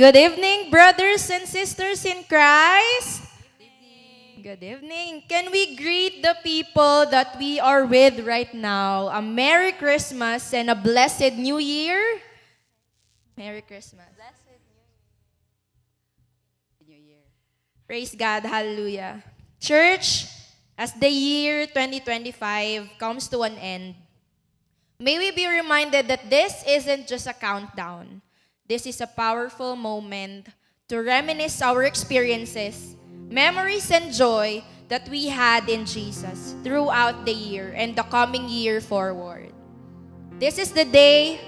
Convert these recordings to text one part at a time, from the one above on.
Good evening, brothers and sisters in Christ. Good evening. Can we greet the people that we are with right now? A Merry Christmas and a blessed New Year. Merry Christmas. New Year. Praise God. Hallelujah. Church, as the year 2025 comes to an end, may we be reminded that this isn't just a countdown. This is a powerful moment to reminisce our experiences, memories, and joy that we had in Jesus throughout the year and the coming year forward. This is the day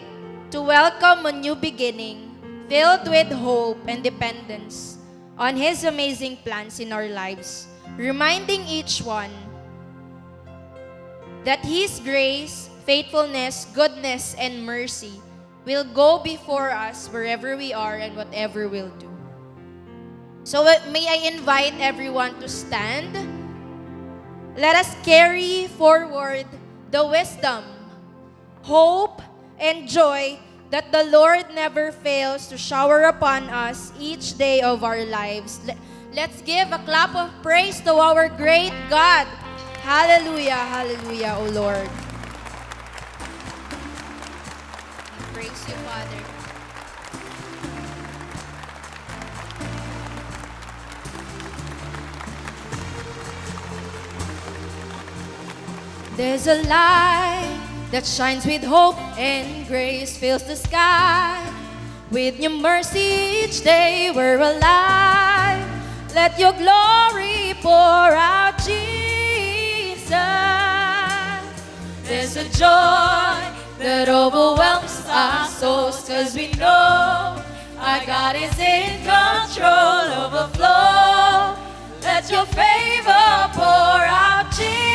to welcome a new beginning filled with hope and dependence on His amazing plans in our lives, reminding each one that His grace, faithfulness, goodness, and mercy will go before us wherever we are and whatever we'll do. So may I invite everyone to stand. Let us carry forward the wisdom, hope, and joy that the Lord never fails to shower upon us each day of our lives. Let's give a clap of praise to our great God. Hallelujah, hallelujah, O Lord. Praise you, Father. There's a light that shines with hope and grace, fills the sky with new mercy each day we're alive. Let your glory pour out, Jesus. There's a joy that overwhelms our souls, 'cause we know our God is in control. Overflow, let your favor pour out, Jesus.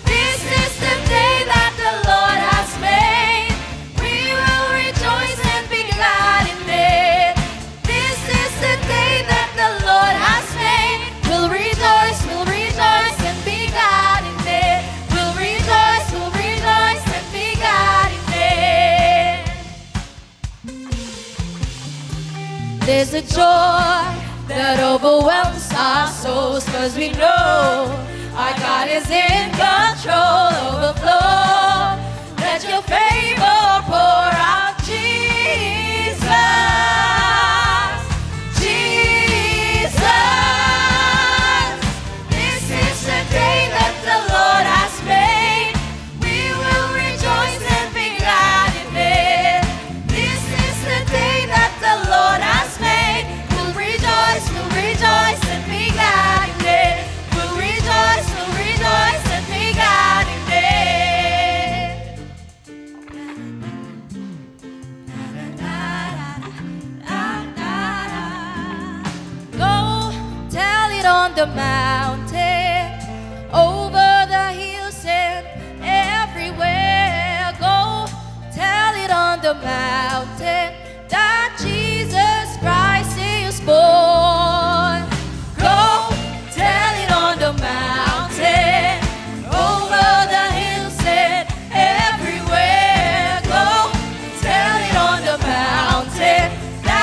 This is the day that the Lord has made. We will rejoice and be glad in it. This is the day that the Lord has made. We'll rejoice and be glad in it. We'll rejoice and be glad in it. There's a joy that overwhelms our souls, 'cause we know our God is in control. Overflow, let your favor pour out, Jesus. Jesus, this is the day that the Lord has made. We will rejoice and be glad in it. This is the day that the Lord has made. We'll rejoice and be glad in it. We'll rejoice and be glad in it. Go tell it on the mountain, over the hills and everywhere. Go tell it on the mountain that Jesus Christ is born. Go tell it on the mountain, over the hills and everywhere. Go tell it on the mountain that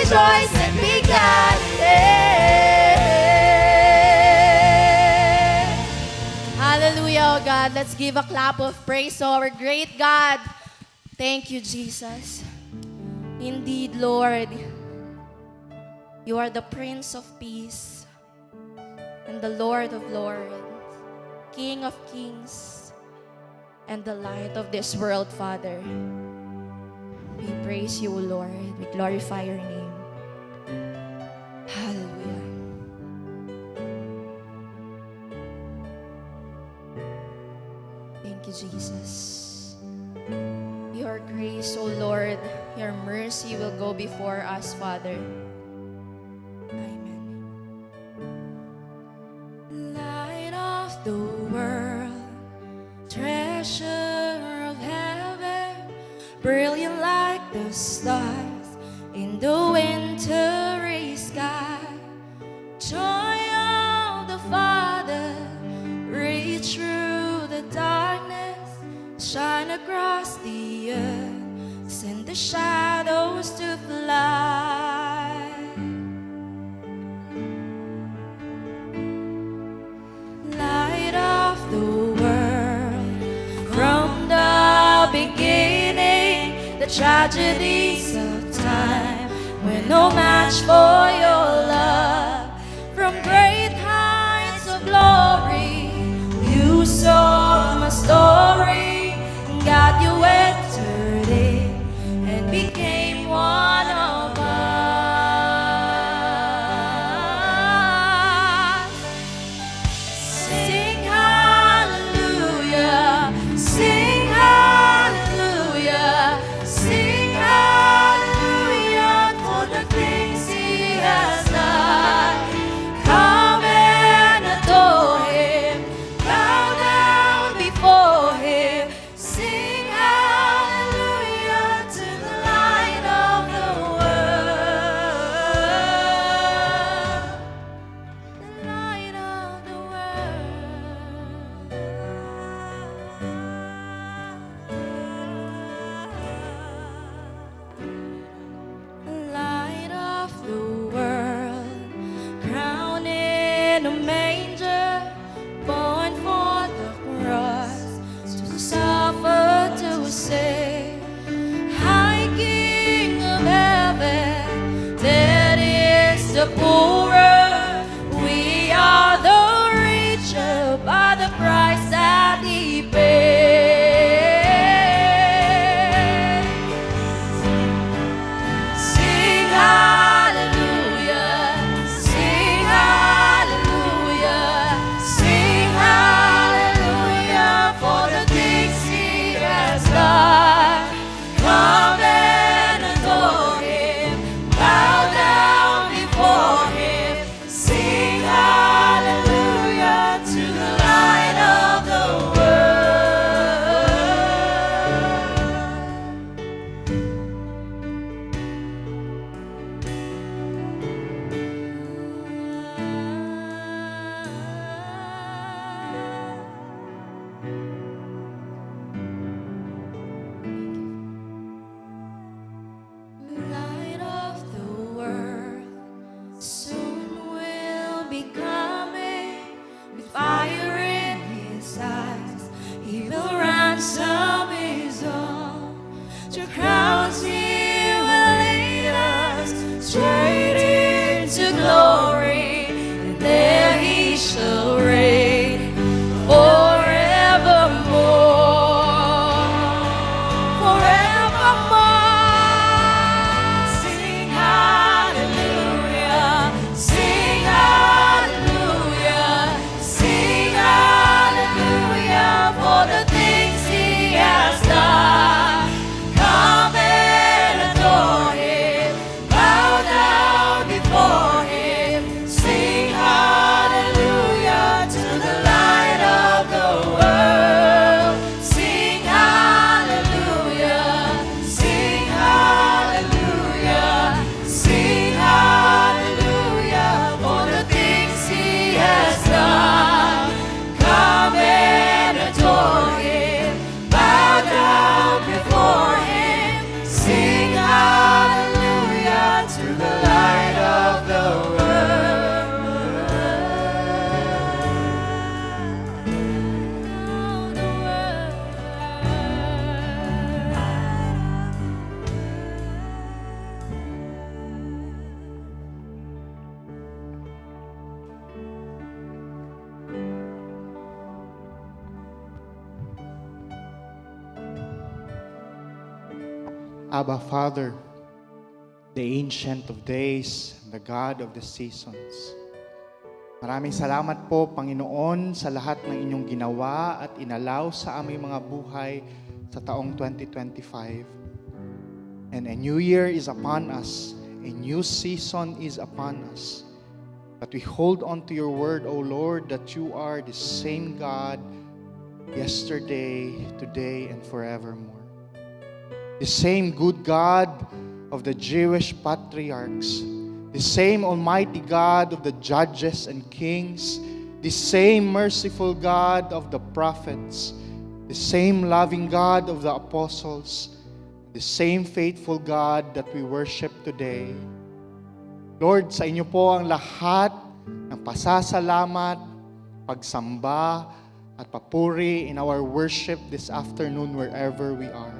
rejoice and be glad. Hallelujah, oh God. Let's give a clap of praise to our great God. Thank you, Jesus. Indeed, Lord, you are the Prince of Peace and the Lord of Lords, King of Kings, and the light of this world, Father. We praise you, Lord. We glorify your name. Hallelujah. Thank you, Jesus. Your grace, O Lord, your mercy will go before us, Father. Amen. Light of the world, treasure of heaven, brilliant like the stars in the wintry sky. Joy of the Father, reach through the darkness, shine across the earth, send the shadows to fly. Light of the world, from the beginning, the tragedies of time were no match for your love. From great heights of glory, you saw my story. God, you entered in and became one of us. Sing hallelujah, sing hallelujah, sing hallelujah for the things he has done. Come and adore him, bow down before him. Sing hallelujah to the light of the world, the light of the world. Light of the world, crowned in a manger, born for the cross, to suffer, to save. High King of heaven, that is the poorer. We are the richer by the price that he paid. Sing hallelujah, sing hallelujah, sing hallelujah for the things he has done. Come and adore him, bow down before him. Abba, Father, the Ancient of Days, the God of the Seasons. Maraming salamat po, Panginoon, sa lahat ng inyong ginawa at inalaw sa aming mga buhay sa taong 2025. And a new year is upon us. A new season is upon us. But we hold on to your word, O Lord, that you are the same God yesterday, today, and forevermore. The same good God of the Jewish patriarchs, the same Almighty God of the judges and kings, the same merciful God of the prophets, the same loving God of the apostles, the same faithful God that we worship today. Lord, sa inyo po ang lahat ng pasasalamat, pagsamba, at papuri in our worship this afternoon wherever we are.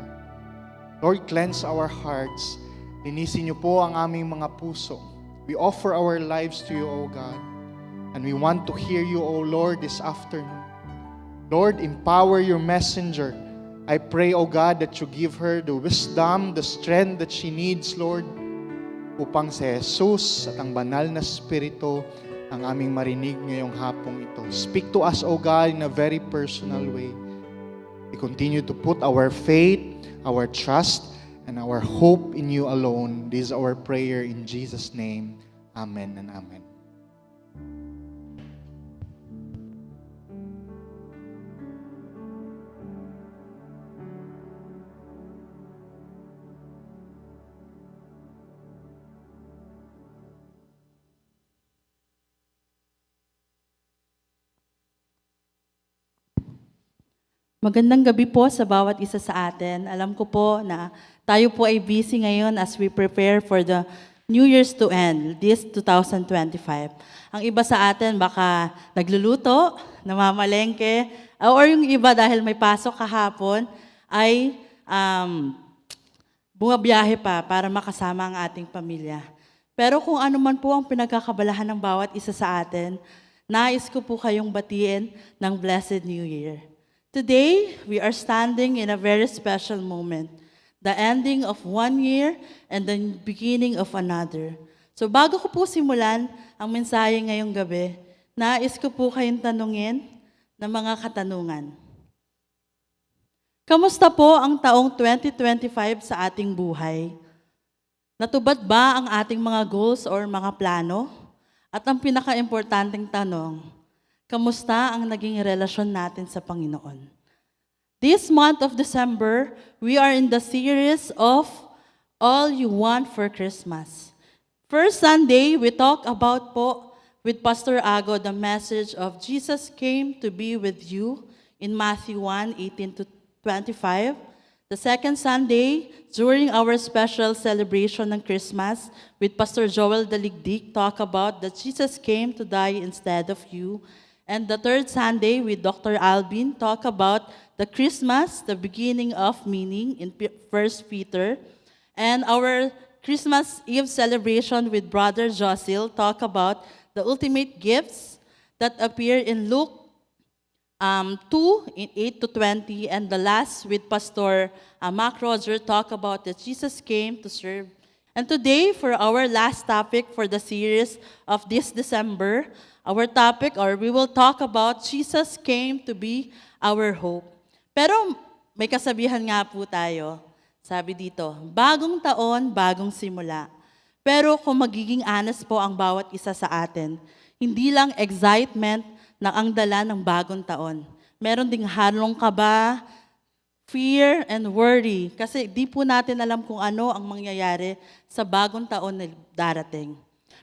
Lord, cleanse our hearts. Linisin niyo po ang aming mga puso. We offer our lives to you, O God. And we want to hear you, O Lord, this afternoon. Lord, empower your messenger. I pray, O God, that you give her the wisdom, the strength that she needs, Lord, upang si Jesus at ang banal na Espiritu ang aming marinig ngayong hapong ito. Speak to us, O God, in a very personal way. We continue to put our faith, our trust, and our hope in you alone. This is our prayer in Jesus' name. Amen and amen. Magandang gabi po sa bawat isa sa atin. Alam ko po na tayo po ay busy ngayon as we prepare for the New Year's to end, this 2025. Ang iba sa atin baka nagluluto, namamalengke, or yung iba dahil may pasok kahapon ay bumabiyahe pa para makasama ang ating pamilya. Pero kung ano man po ang pinagkakabalahan ng bawat isa sa atin, nais ko po kayong batiin ng Blessed New Year. Today, we are standing in a very special moment, the ending of one year and the beginning of another. So bago ko po simulan ang mensahe ngayong gabi, nais ko po kayong tanungin ng mga katanungan. Kamusta po ang taong 2025 sa ating buhay? Natubad ba ang ating mga goals or mga plano? At ang pinaka-importanting tanong, kamusta ang naging relasyon natin sa Panginoon? This month of December, we are in the series of All You Want for Christmas. First Sunday, we talk about po with Pastor Ago the message of Jesus came to be with you in Matthew 1:18 to 25. The second Sunday, during our special celebration ng Christmas with Pastor Joel Daligdig, talk about that Jesus came to die instead of you. And the third Sunday with Dr. Albin, talk about the Christmas, the beginning of meaning in 1 Peter. And our Christmas Eve celebration with Brother Josil, talk about the ultimate gifts that appear in Luke 2, in 8 to 20. And the last with Pastor Mac Roger, talk about that Jesus came to serve. And today, for our last topic for the series of this December, our topic, or we will talk about Jesus came to be our hope. Pero may kasabihan nga po tayo. Sabi dito, bagong taon, bagong simula. Pero kung magiging honest po ang bawat isa sa atin, hindi lang excitement na ang dala ng bagong taon. Meron ding halong kaba, fear, and worry. Kasi di po natin alam kung ano ang mangyayari sa bagong taon na darating.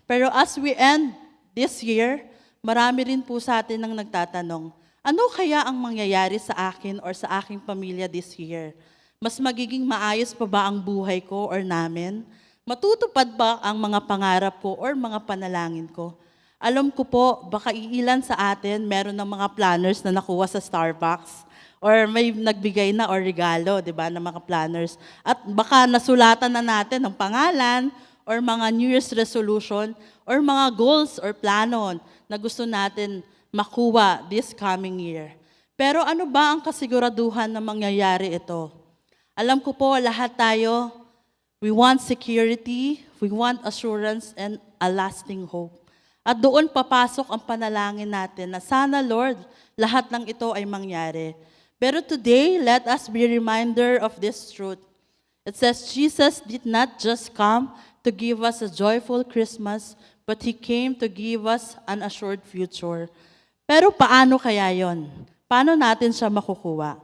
Pero as we end this year, marami rin po sa atin ang nagtatanong, ano kaya ang mangyayari sa akin or sa aking pamilya this year? Mas magiging maayos pa ba ang buhay ko or namin? Matutupad ba ang mga pangarap ko or mga panalangin ko? Alam ko po, baka iilan sa atin meron ng mga planners na nakuha sa Starbucks or may nagbigay na or regalo, di ba, ng mga planners. At baka nasulatan na natin ng pangalan or mga New Year's resolution or mga goals or plano na gusto natin makuha this coming year. Pero ano ba ang kasiguraduhan na mangyayari ito? Alam ko po, lahat tayo We want security, we want assurance, and a lasting hope. At doon papasok ang panalangin natin na sana, Lord, lahat ng ito ay mangyari. Pero today, let us be reminder of this truth. It says, Jesus did not just come to give us a joyful Christmas, but He came to give us an assured future. Pero paano kaya yon? Paano natin siya makukuha?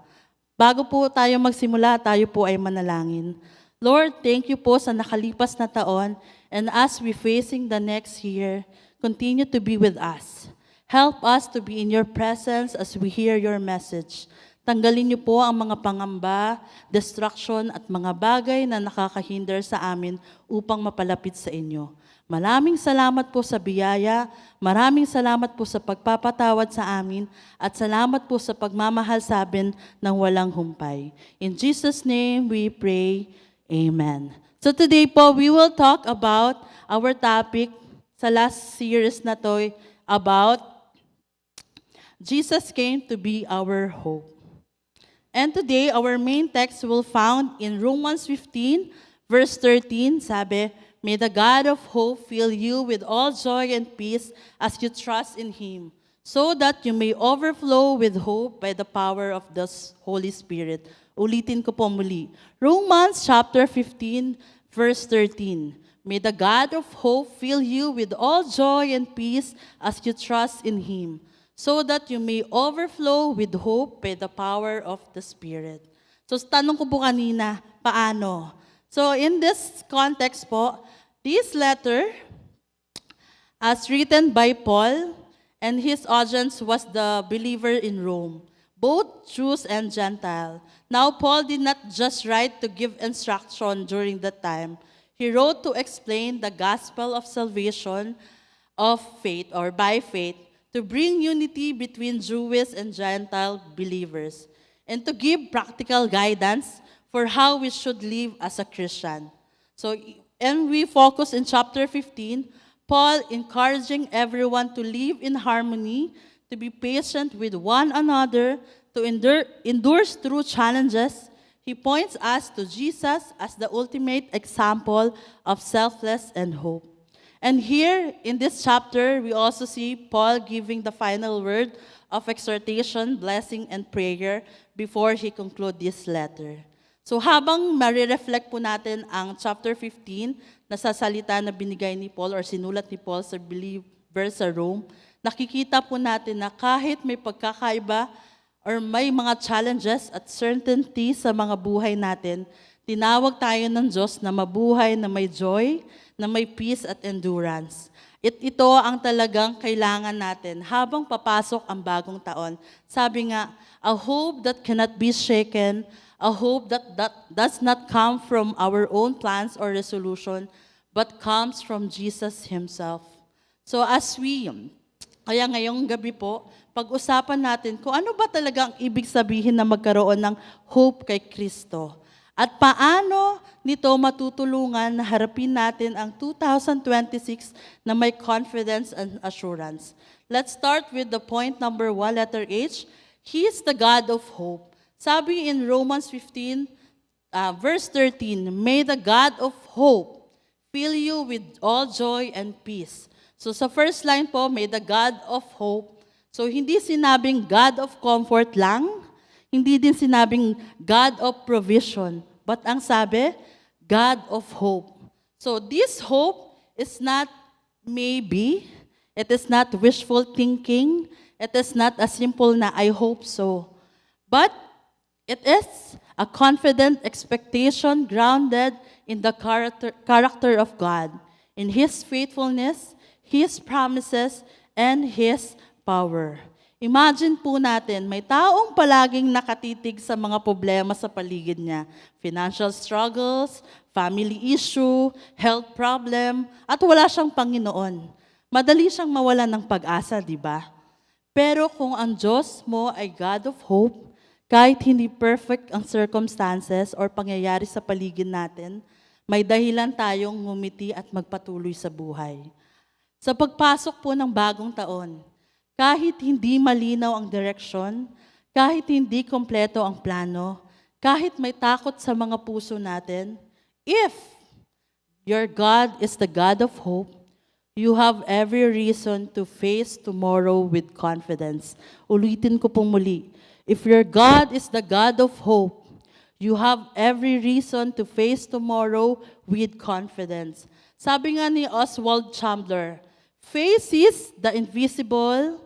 Bago po tayo magsimula, tayo po ay manalangin. Lord, thank you po sa nakalipas na taon, and as we facing the next year, continue to be with us. Help us to be in your presence as we hear your message. Tanggalin niyo po ang mga pangamba, distraction at mga bagay na nakakahinder sa amin upang mapalapit sa inyo. Maraming salamat po sa biyaya, maraming salamat po sa pagpapatawad sa amin, at salamat po sa pagmamahal sa amin ng walang humpay. In Jesus' name we pray, Amen. So today po, we will talk about our topic sa last series na to about Jesus came to be our hope. And today, our main text will found in Romans 15, verse 13, sabi, May the God of hope fill you with all joy and peace as you trust in Him, so that you may overflow with hope by the power of the Holy Spirit. Ulitin ko po muli. Romans chapter 15, verse 13. May the God of hope fill you with all joy and peace as you trust in Him, so that you may overflow with hope by the power of the Spirit. So tanong ko po kanina, paano? So in this context po, this letter, as written by Paul, and his audience was the believer in Rome, both Jews and Gentile. Now Paul did not just write to give instruction during that time. He wrote to explain the gospel of salvation of faith or by faith, to bring unity between Jewish and Gentile believers, and to give practical guidance for how we should live as a Christian. So, and we focus in chapter 15, Paul encouraging everyone to live in harmony, to be patient with one another, to endure through challenges. He points us to Jesus as the ultimate example of selfless and hope. And here, in this chapter, we also see Paul giving the final word of exhortation, blessing, and prayer before he conclude this letter. So habang marireflect po natin ang chapter 15 na sa salita na binigay ni Paul or sinulat ni Paul sa believers sa Rome, nakikita po natin na kahit may pagkakaiba or may mga challenges at certainty sa mga buhay natin, tinawag tayo ng Diyos na mabuhay na may joy, na may peace at endurance. Ito ang talagang kailangan natin habang papasok ang bagong taon. Sabi nga, a hope that cannot be shaken, a hope that does not come from our own plans or resolution, but comes from Jesus Himself. So kaya ngayong gabi po, pag-usapan natin kung ano ba talaga ang ibig sabihin na magkaroon ng hope kay Kristo. At paano nito matutulungan na harapin natin ang 2026 na may confidence and assurance. Let's start with the point number 1, letter H. He is the God of hope. Sabi in Romans 15, verse 13, May the God of hope fill you with all joy and peace. So sa first line po, may the God of hope. So hindi sinabing God of comfort lang, hindi din sinabing God of provision, but ang sabi, God of hope. So this hope is not maybe, it is not wishful thinking, it is not a simple na I hope so, but it is a confident expectation grounded in the character of God, in His faithfulness, His promises, and His power. Imagine po natin, may taong palaging nakatitig sa mga problema sa paligid niya. Financial struggles, family issue, health problem, at wala siyang Panginoon. Madali siyang mawalan ng pag-asa, di ba? Pero kung ang Diyos mo ay God of hope, kahit hindi perfect ang circumstances or pangyayari sa paligid natin, may dahilan tayong ngumiti at magpatuloy sa buhay. Sa pagpasok po ng bagong taon, kahit hindi malinaw ang direksyon, kahit hindi kompleto ang plano, kahit may takot sa mga puso natin, if Your God is the God of hope. You have every reason to face tomorrow with confidence. Ulitin ko pong muli. If your God is the God of hope, you have every reason to face tomorrow with confidence. Sabi nga ni Oswald Chambler, faces the invisible,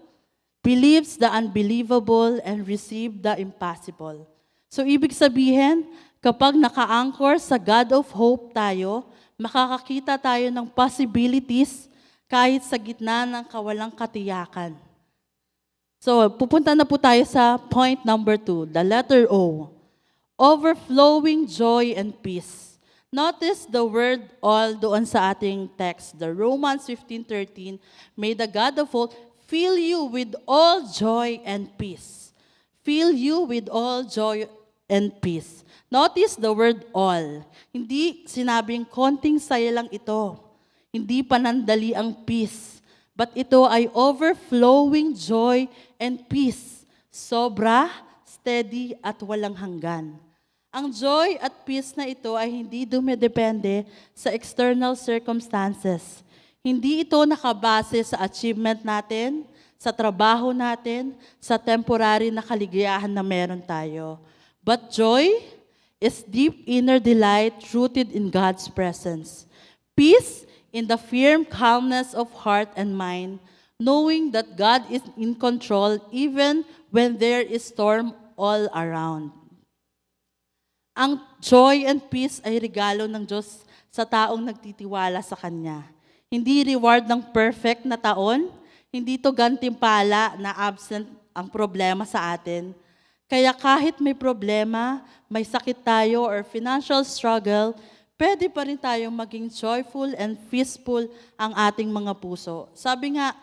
believes the unbelievable, and receive the impossible. So ibig sabihin, kapag naka-anchor sa God of hope tayo, makakakita tayo ng possibilities kahit sa gitna ng kawalang katiyakan. So, pupunta na po tayo sa point number 2, the letter O. Overflowing joy and peace. Notice the word all doon sa ating text, the Romans 15:13, may the God of hope fill you with all joy and peace. Fill you with all joy and peace. Notice the word all. Hindi sinabing konting saya lang ito. Hindi panandali ang peace. But ito ay overflowing joy and peace. Sobra, steady, at walang hanggan. Ang joy at peace na ito ay hindi dumidepende sa external circumstances. Hindi ito nakabase sa achievement natin, sa trabaho natin, sa temporary na kaligayahan na meron tayo. But joy is deep inner delight rooted in God's presence. Peace in the firm calmness of heart and mind, knowing that God is in control even when there is storm all around. Ang joy and peace ay regalo ng Diyos sa taong nagtitiwala sa Kanya. Hindi reward ng perfect na taon, hindi to gantimpala na absent ang problema sa atin. Kaya kahit may problema, may sakit tayo or financial struggle, pwede pa rin tayong maging joyful and peaceful ang ating mga puso. Sabi nga,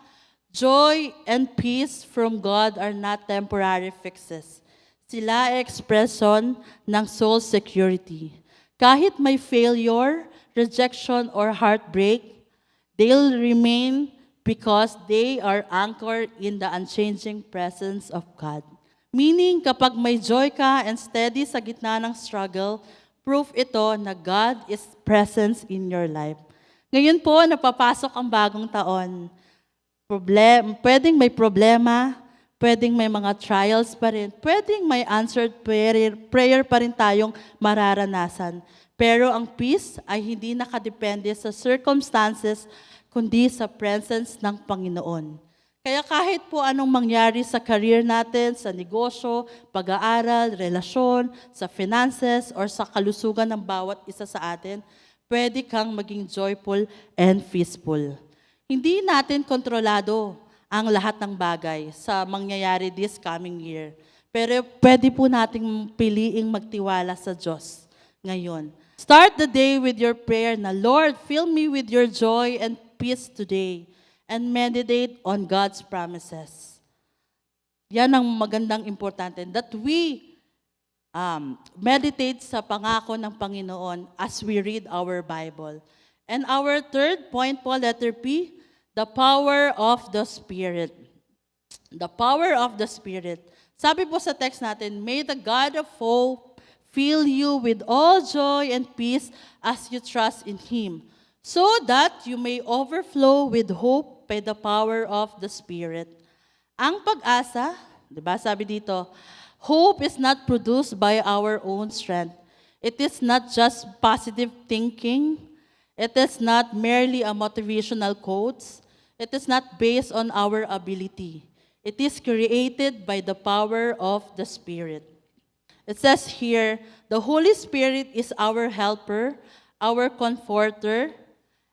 joy and peace from God are not temporary fixes. Sila ay expression ng soul security. Kahit may failure, rejection, or heartbreak, they'll remain because they are anchored in the unchanging presence of God. Meaning, kapag may joy ka and steady sa gitna ng struggle, proof ito na God is present in your life. Ngayon po, napapasok ang bagong taon. Pwedeng may problema, pwedeng may mga trials pa rin, pwedeng may answered prayer pa rin tayong mararanasan. Pero ang peace ay hindi nakadepende sa circumstances, kundi sa presence ng Panginoon. Kaya kahit po anong mangyari sa career natin, sa negosyo, pag-aaral, relasyon, sa finances, or sa kalusugan ng bawat isa sa atin, pwede kang maging joyful and peaceful. Hindi natin kontrolado ang lahat ng bagay sa mangyayari this coming year. Pero pwede po nating piliing magtiwala sa Diyos ngayon. Start the day with your prayer na, Lord, fill me with your joy and peace today, and meditate on God's promises. Yan ang magandang importante. That we meditate sa pangako ng Panginoon as we read our Bible. And our third point po, letter P, the power of the Spirit. The power of the Spirit. Sabi po sa text natin, may the God of hope fill you with all joy and peace as you trust in Him, so that you may overflow with hope by the power of the Spirit. Ang pag-asa, di ba sabi dito, hope is not produced by our own strength. It is not just positive thinking. It is not merely a motivational quotes. It is not based on our ability. It is created by the power of the Spirit. It says here, the Holy Spirit is our helper, our comforter,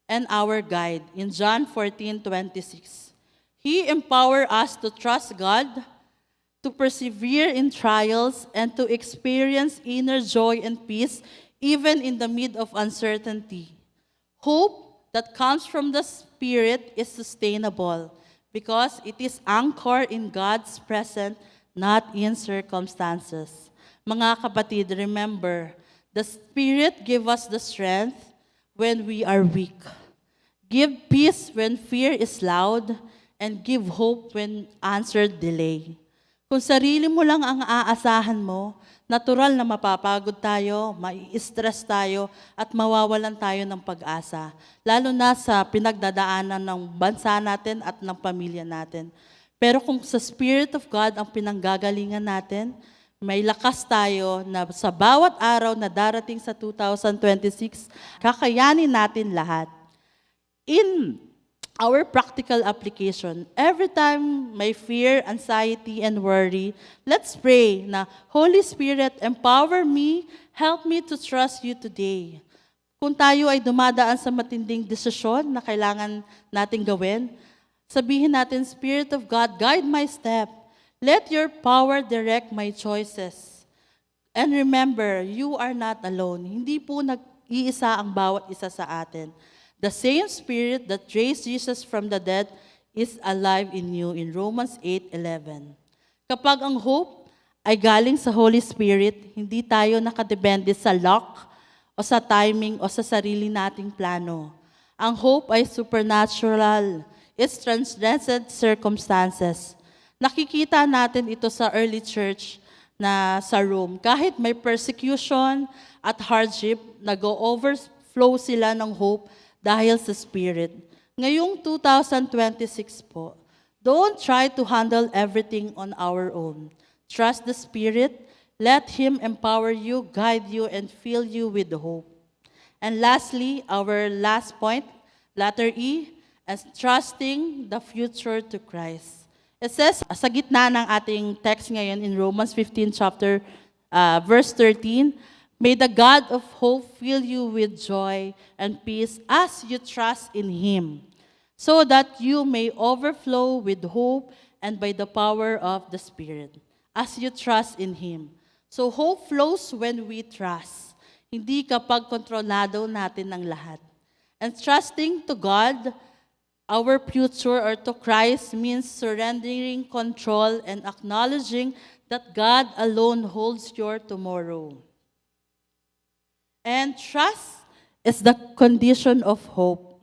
and our guide in John 14:26. He empowers us to trust God, to persevere in trials, and to experience inner joy and peace even in the midst of uncertainty. Hope that comes from the Spirit is sustainable because it is anchored in God's presence, not in circumstances. Mga kapatid, remember, the Spirit gives us the strength when we are weak. Give peace when fear is loud, and give hope when answered delay. Kung sarili mo lang ang aasahan mo, natural na mapapagod tayo, mai-stress tayo, at mawawalan tayo ng pag-asa. Lalo na sa pinagdadaanan ng bansa natin at ng pamilya natin. Pero kung sa Spirit of God ang pinanggagalingan natin, may lakas tayo na sa bawat araw na darating sa 2026, kakayanin natin lahat. In our practical application, every time may fear, anxiety, and worry, let's pray na, Holy Spirit, empower me, help me to trust you today. Kung tayo ay dumadaan sa matinding desisyon na kailangan nating gawin, sabihin natin, Spirit of God, guide my step. Let your power direct my choices. And remember, you are not alone. Hindi po nag-iisa ang bawat isa sa atin. The same Spirit that raised Jesus from the dead is alive in you, in Romans 8:11. Kapag ang hope ay galing sa Holy Spirit, hindi tayo nakadepende sa luck o sa timing o sa sarili nating plano. Ang hope ay supernatural. It transcends circumstances. Nakikita natin ito sa early church na sa Rome. Kahit may persecution at hardship, nag-overflow sila ng hope dahil sa Spirit. Ngayong 2026 po, don't try to handle everything on our own. Trust the Spirit, let Him empower you, guide you, and fill you with hope. And lastly, our last point, letter E, as trusting the future to Christ. It says, sa gitna ng ating text ngayon in Romans 15 verse 13, may the God of hope fill you with joy and peace as you trust in Him, so that you may overflow with hope and by the power of the Spirit. As you trust in Him. So hope flows when we trust, hindi kapag kontrolado natin ng lahat. And trusting to God, our future, or to Christ, means surrendering control and acknowledging that God alone holds your tomorrow. And trust is the condition of hope.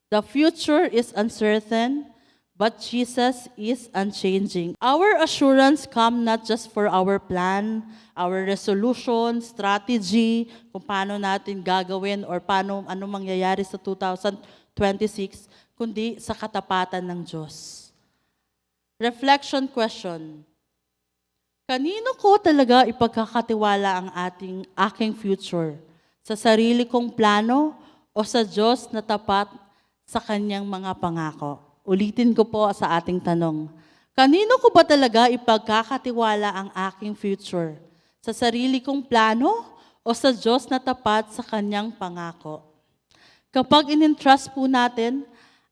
The future is uncertain, but Jesus is unchanging. Our assurance comes not just for our plan, our resolution, strategy, kung paano natin gagawin or ano mangyayari sa 2026, kundi sa katapatan ng Diyos. Reflection question. Kanino ko talaga ipagkakatiwala ang aking future? Sa sarili kong plano o sa Diyos na tapat sa Kanyang mga pangako? Ulitin ko po sa ating tanong. Kanino ko ba talaga ipagkakatiwala ang aking future? Sa sarili kong plano o sa Diyos na tapat sa Kanyang pangako? Kapag in-entrust po natin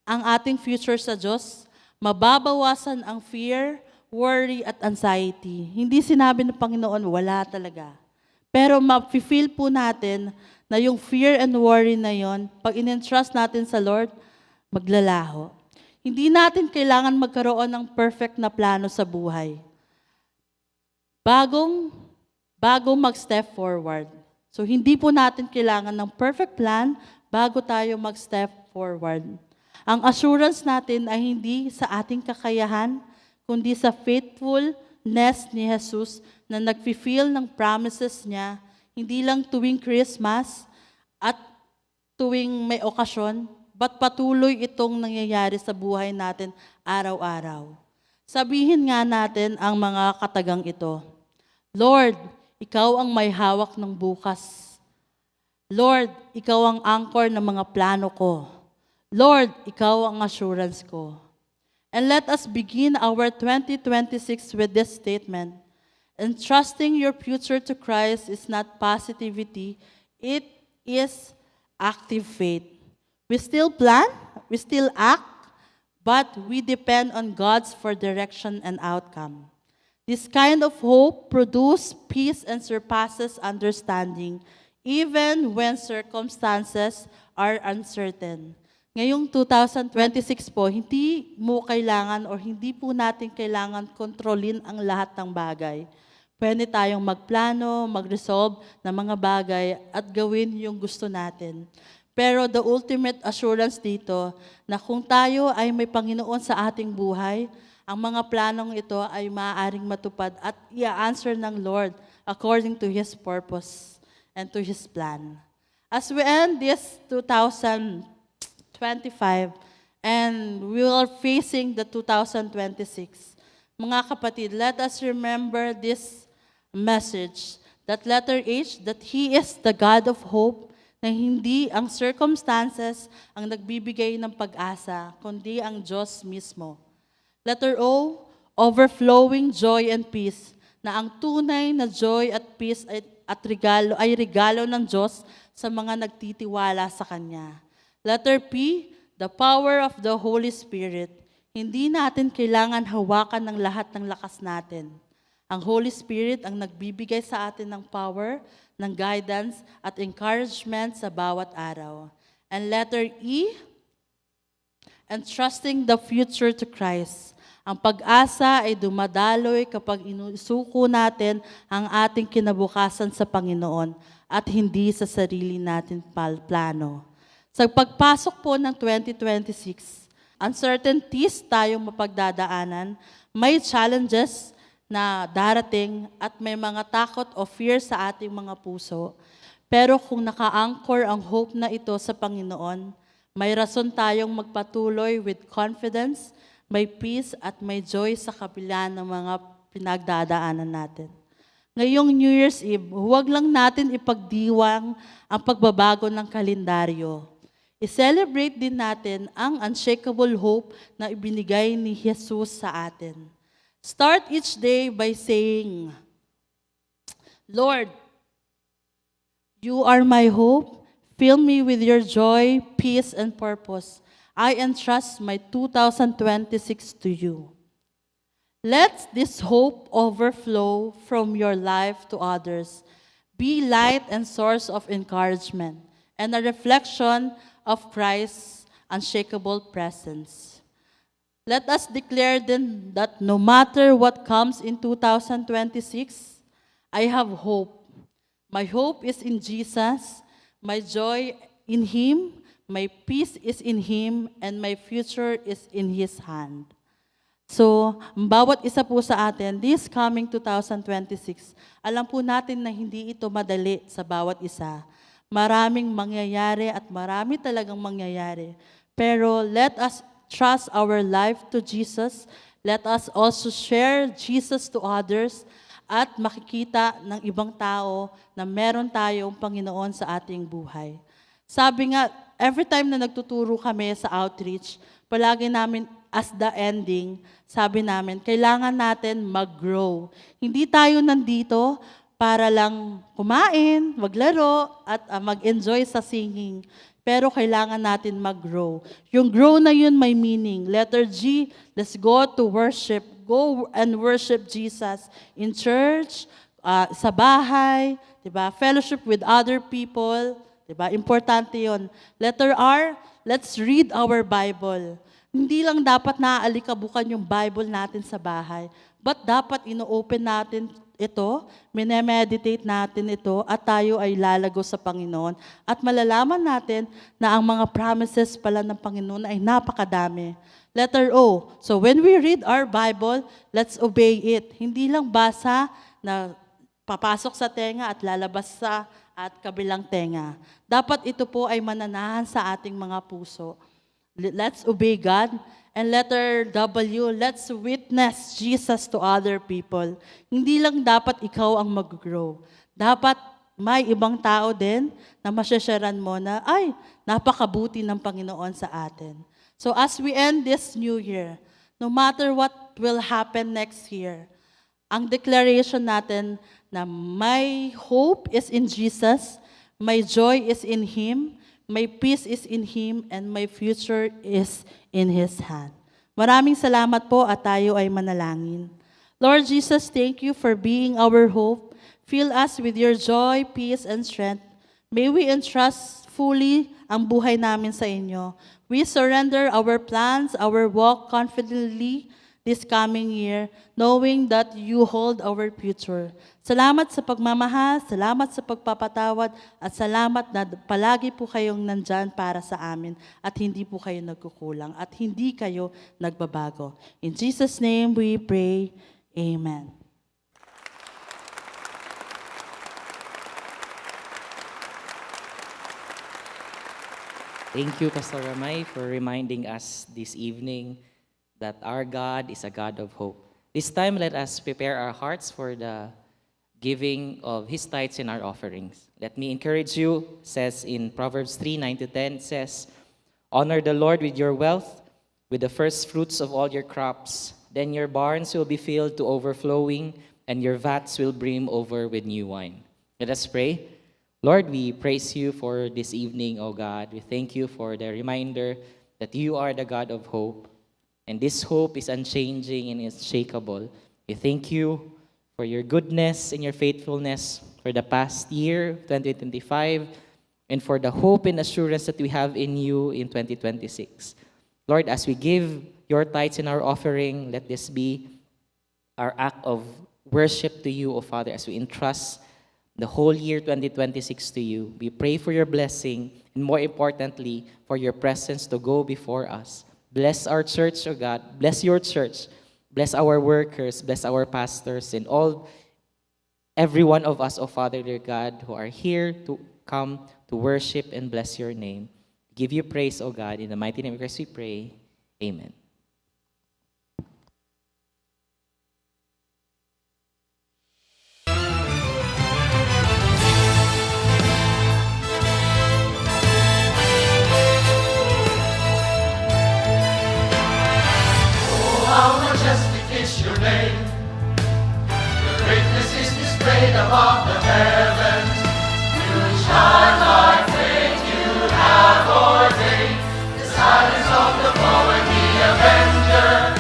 ang ating future sa Diyos, mababawasan ang fear, worry, at anxiety. Hindi sinabi ng Panginoon, wala talaga. Pero ma-feel po natin na yung fear and worry na yon, pag in-entrust natin sa Lord, maglalaho. Hindi natin kailangan magkaroon ng perfect na plano sa buhay. Bagong mag-step forward. So hindi po natin kailangan ng perfect plan bago tayo mag-step forward. Ang assurance natin ay hindi sa ating kakayahan, kundi sa faithfulness ni Jesus na nag-fulfill ng promises niya, hindi lang tuwing Christmas at tuwing may okasyon, but patuloy itong nangyayari sa buhay natin araw-araw. Sabihin nga natin ang mga katagang ito. Lord, Ikaw ang may hawak ng bukas. Lord, Ikaw ang anchor ng mga plano ko. Lord, Ikaw ang assurance ko. And let us begin our 2026 with this statement. Entrusting your future to Christ is not positivity, it is active faith. We still plan, we still act, but we depend on God's for direction and outcome. This kind of hope produces peace and surpasses understanding, even when circumstances are uncertain. Ngayong 2026 po, hindi mo kailangan o hindi po natin kailangan kontrolin ang lahat ng bagay. Pwede tayong magplano, mag-resolve ng mga bagay at gawin yung gusto natin. Pero the ultimate assurance dito na kung tayo ay may Panginoon sa ating buhay, ang mga planong ito ay maaaring matupad at i-answer ng Lord according to His purpose and to His plan. As we end this 2025 and we are facing the 2026, mga kapatid, let us remember this message, that letter H, that He is the God of hope, na hindi ang circumstances ang nagbibigay ng pag-asa, kundi ang Diyos mismo. Letter O, overflowing joy and peace, na ang tunay na joy at peace ay regalo ng Diyos sa mga nagtitiwala sa Kanya. Letter P, the power of the Holy Spirit. Hindi natin kailangan hawakan ng lahat ng lakas natin. Ang Holy Spirit ang nagbibigay sa atin ng power, ng guidance at encouragement sa bawat araw. And letter E, entrusting the future to Christ. Ang pag-asa ay dumadaloy kapag inusuko natin ang ating kinabukasan sa Panginoon at hindi sa sarili natin plano. Sa pagpasok po ng 2026, uncertainties tayong mapagdadaanan, may challenges na darating at may mga takot o fear sa ating mga puso. Pero kung naka-anchor ang hope na ito sa Panginoon, may rason tayong magpatuloy with confidence, may peace at may joy sa kabila ng mga pinagdadaanan natin. Ngayong New Year's Eve, huwag lang natin ipagdiwang ang pagbabago ng kalendaryo. I-celebrate din natin ang unshakable hope na ibinigay ni Jesus sa atin. Start each day by saying, Lord, You are my hope. Fill me with your joy, peace, and purpose. I entrust my 2026 to You. Let this hope overflow from your life to others. Be light and source of encouragement and a reflection of Christ's unshakable presence. Let us declare then that no matter what comes in 2026, I have hope. My hope is in Jesus, my joy in Him, my peace is in Him, and my future is in His hand. So, ang bawat isa po sa atin, this coming 2026, alam po natin na hindi ito madali sa bawat isa. Maraming mangyayari at marami talagang mangyayari. Pero let us trust our life to Jesus. Let us also share Jesus to others at makikita ng ibang tao na meron tayong Panginoon sa ating buhay. Sabi nga, every time na nagtuturo kami sa outreach, palagi namin as the ending, sabi namin, kailangan natin mag-grow. Hindi tayo nandito para lang kumain, maglaro, at mag-enjoy sa singing. Pero kailangan natin mag-grow. Yung grow na yun may meaning. Letter G, let's go to worship. Go and worship Jesus in church, sa bahay, diba? Fellowship with other people, diba? Importante yun. Letter R, let's read our Bible. Hindi lang dapat naaalikabukan yung Bible natin sa bahay, but dapat ino-open natin ito, minemeditate natin ito, at tayo ay lalago sa Panginoon. At malalaman natin na ang mga promises pala ng Panginoon ay napakadami. Letter O, so when we read our Bible, let's obey it. Hindi lang basa na papasok sa tenga at lalabas sa at kabilang tenga. Dapat ito po ay mananahan sa ating mga puso. Let's obey God. And letter W, let's witness Jesus to other people. Hindi lang dapat ikaw ang mag-grow. Dapat may ibang tao din na masyasharan mo na, ay, napakabuti ng Panginoon sa atin. So as we end this new year, no matter what will happen next year, ang declaration natin na my hope is in Jesus, my joy is in Him, my peace is in Him, and my future is in His hand. Maraming salamat po at tayo ay manalangin. Lord Jesus, thank you for being our hope. Fill us with your joy, peace, and strength. May we entrust fully ang buhay namin sa inyo. We surrender our plans, our walk confidently, this coming year, knowing that you hold our future. Salamat sa pagmamahal, salamat sa pagpapatawad, at salamat na palagi po kayong nandyan para sa amin at hindi po kayo nagkukulang at hindi kayo nagbabago. In Jesus' name we pray. Amen. Thank you, Pastor Ramay, for reminding us this evening that our God is a God of hope. This time, let us prepare our hearts for the giving of His tithes and our offerings. Let me encourage you, says in Proverbs 3:9-10, says, "Honor the Lord with your wealth, with the first fruits of all your crops. Then your barns will be filled to overflowing, and your vats will brim over with new wine." Let us pray. Lord, we praise you for this evening, O God. We thank you for the reminder that you are the God of hope, and this hope is unchanging and unshakable. We thank you for your goodness and your faithfulness for the past year, 2025, and for the hope and assurance that we have in you in 2026. Lord, as we give your tithes and our offering, let this be our act of worship to you, O Father, as we entrust the whole year 2026 to you. We pray for your blessing, and more importantly, for your presence to go before us. Bless our church, O God. Bless your church. Bless our workers. Bless our pastors and every one of us, O Father, dear God, who are here to come to worship and bless your name. Give you praise, O God. In the mighty name of Christ we pray. Amen. How majestic is your name. Your greatness is displayed above the heavens. You shine like fate, you have ordained the silence of the poet, the avenger.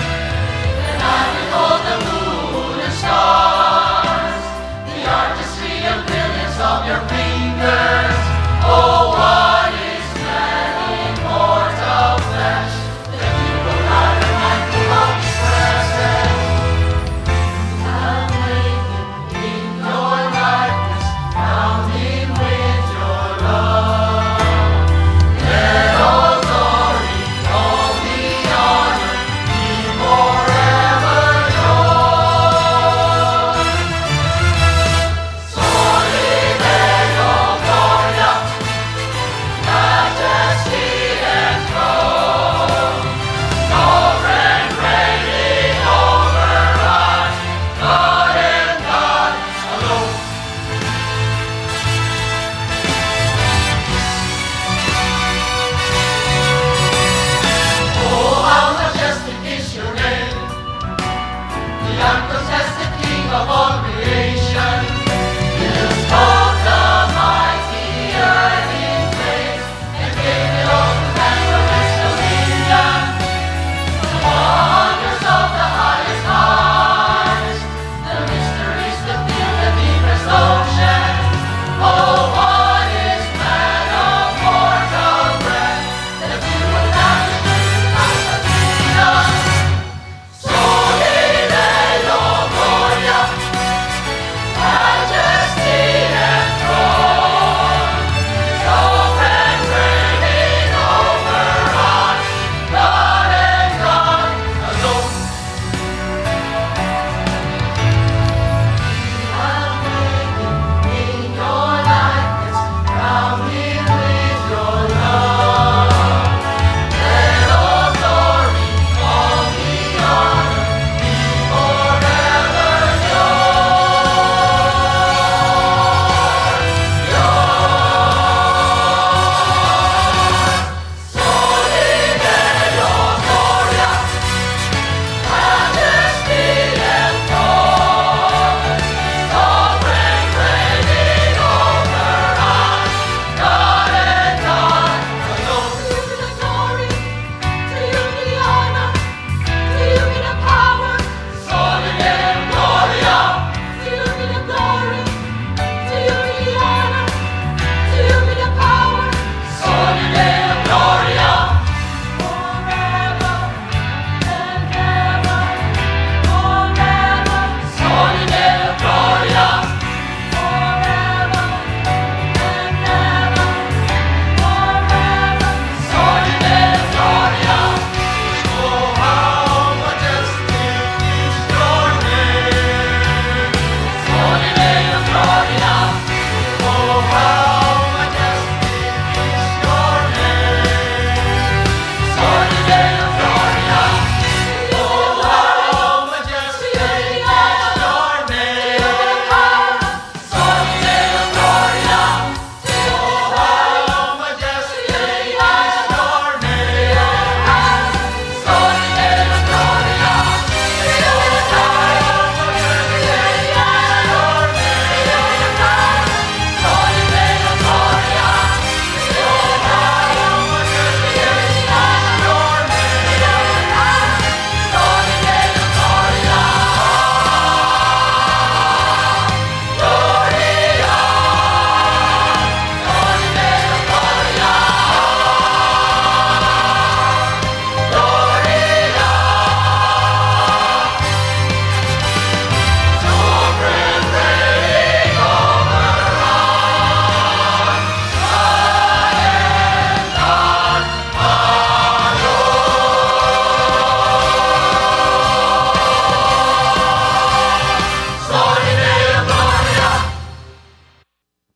And I behold the moon and stars, the artistry and brilliance of your fingers. Oh, what is man in mortal flesh, that you will not remind me of his presence? Have made him in your likeness, crown him with your love. Let all glory, all the honor, be forever yours. Soli Deo Gloria, majesty and throne, sovereign reigning over us, God and God alone. Oh, how majestic is your name, the uncontested King of all creation. You spoke the mighty earth in place, and gave it all to man for his dominion. The wonders of the highest heights, the mysteries that fill the deepest ocean. Oh, what is man of mortal breath, that you would not return us a kingdom? Soli Deo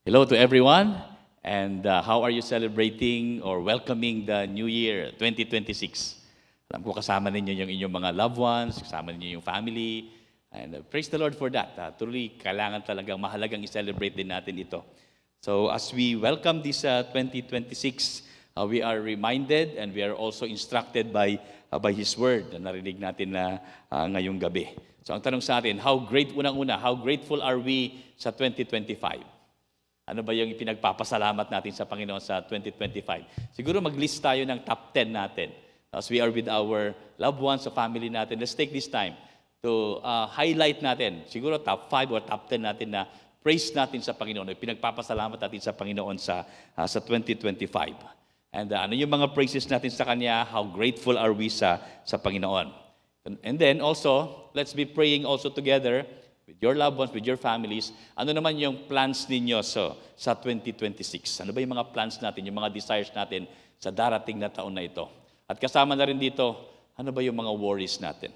Hello to everyone, and how are you celebrating or welcoming the New Year 2026? Alam ko kasama ninyo yung inyong mga loved ones, kasama ninyo yung family, and praise the Lord for that. Truly, kailangan talagang mahalagang i-celebrate din natin ito. So as we welcome this 2026, we are reminded and we are also instructed by His Word na narinig natin na ngayong gabi. So ang tanong sa atin, how grateful are we sa 2025? Ano ba yung pinagpapasalamat natin sa Panginoon sa 2025? Siguro mag-list tayo ng top 10 natin. As we are with our loved ones, sa family natin, let's take this time to highlight natin, siguro top 5 or top 10 natin na praise natin sa Panginoon, pinagpapasalamat natin sa Panginoon sa 2025. And ano yung mga praises natin sa Kanya, how grateful are we sa Panginoon. And then also, let's be praying also together with your loved ones, with your families, ano naman yung plans ninyo sa 2026? Ano ba yung mga plans natin, yung mga desires natin sa darating na taon na ito? At kasama na rin dito, ano ba yung mga worries natin?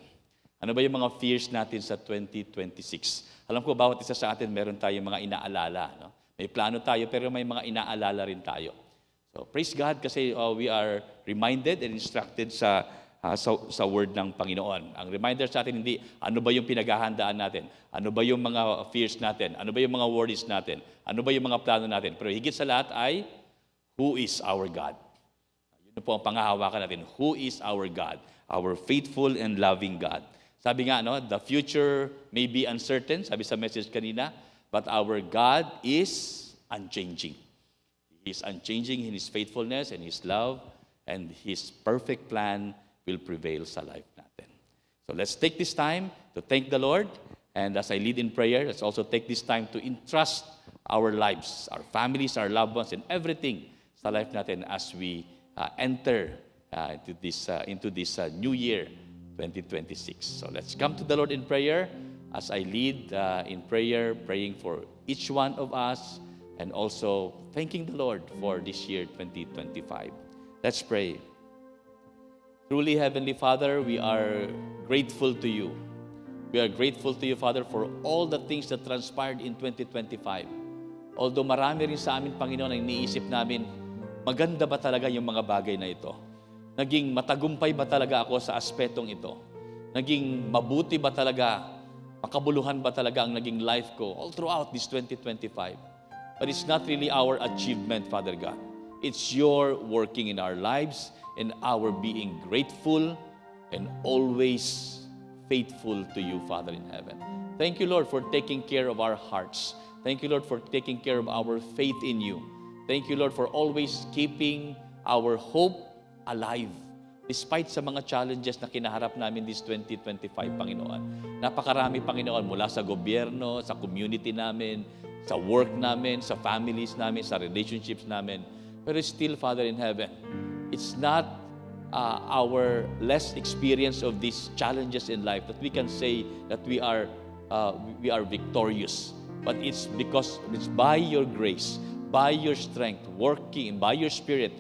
Ano ba yung mga fears natin sa 2026? Alam ko, bawat isa sa atin, meron tayong mga inaalala. No? May plano tayo, pero may mga inaalala rin tayo. So, praise God kasi we are reminded and instructed sa word ng Panginoon. Ang reminder sa atin, hindi ano ba yung pinaghahandaan natin, ano ba yung mga fears natin, ano ba yung mga worries natin, ano ba yung mga plano natin. Pero higit sa lahat ay, who is our God? Yun po ang pangahawakan natin. Who is our God? Our faithful and loving God. Sabi nga, the future may be uncertain, sabi sa message kanina, but our God is unchanging. He is unchanging in His faithfulness and His love and His perfect plan will prevail sa life natin. So let's take this time to thank the Lord. And as I lead in prayer, let's also take this time to entrust our lives, our families, our loved ones, and everything sa life natin as we enter into this new year, 2026. So let's come to the Lord in prayer as I lead in prayer, praying for each one of us, and also thanking the Lord for this year, 2025. Let's pray. Truly, Heavenly Father, we are grateful to you. We are grateful to you, Father, for all the things that transpired in 2025. Although marami rin sa amin, Panginoon, ang iniisip namin, maganda ba talaga yung mga bagay na ito? Naging matagumpay ba talaga ako sa aspetong ito? Naging mabuti ba talaga, makabuluhan ba talaga ang naging life ko all throughout this 2025? But it's not really our achievement, Father God. It's your working in our lives and our being grateful and always faithful to you, Father in heaven. Thank you, Lord, for taking care of our hearts. Thank you, Lord, for taking care of our faith in you. Thank you, Lord, for always keeping our hope alive. Despite sa mga challenges na kinaharap namin this 2025, Panginoon. Napakarami, Panginoon, mula sa gobyerno, sa community namin, sa work namin, sa families namin, sa relationships namin. Pero still, Father in heaven, it's not our less experience of these challenges in life that we can say that we are victorious. But it's because it's by your grace, by your strength, working, by your Spirit,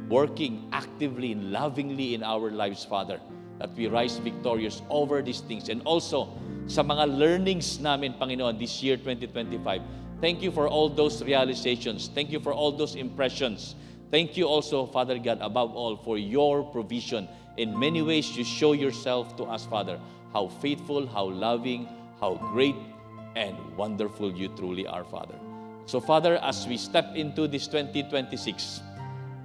working actively and lovingly in our lives, Father, that we rise victorious over these things. And also, sa mga learnings namin, Panginoon, this year, 2025, thank you for all those realizations. Thank you for all those impressions. Thank you also, Father God, above all, for your provision. In many ways, you show yourself to us, Father, how faithful, how loving, how great, and wonderful you truly are, Father. So, Father, as we step into this 2026,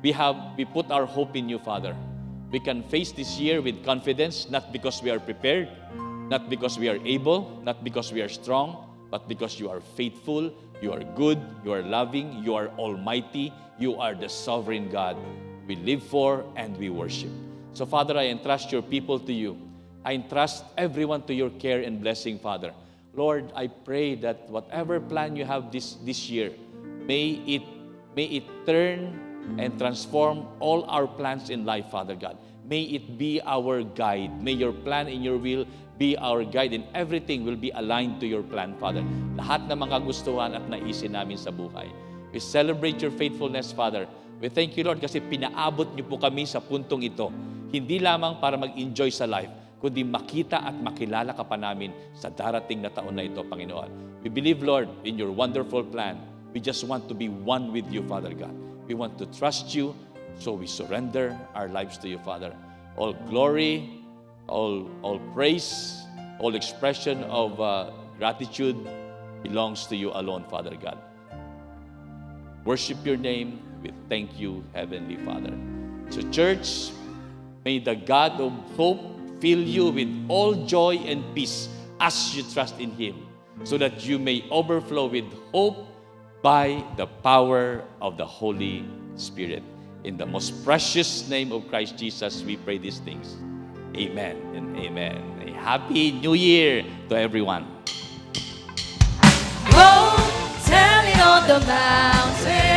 we put our hope in you, Father. We can face this year with confidence, not because we are prepared, not because we are able, not because we are strong, but because you are faithful, you are good, you are loving, you are almighty, you are the sovereign God we live for and we worship. So, Father, I entrust your people to you. I entrust everyone to your care and blessing, Father. Lord, I pray that whatever plan you have this year, may it turn and transform all our plans in life, Father God. May it be our guide. May your plan and your will be our guide, and everything will be aligned to your plan, Father. Lahat ng mga gustuhan at naisin namin sa buhay. We celebrate your faithfulness, Father. We thank you, Lord, kasi pinaabot niyo po kami sa puntong ito. Hindi lamang para mag-enjoy sa life, kundi makita at makilala ka pa namin sa darating na taon na ito, Panginoon. We believe, Lord, in your wonderful plan We just want to be one with you, Father God. We want to trust you, so we surrender our lives to you, Father. All glory, all praise, all expression of gratitude belongs to you alone, Father God. Worship your name. We thank you, Heavenly Father. So church, may the God of hope fill you with all joy and peace as you trust in Him, so that you may overflow with hope by the power of the Holy Spirit. In the most precious name of Christ Jesus, we pray these things. Amen and amen. A happy New Year to everyone. Go, tell it on the mountain.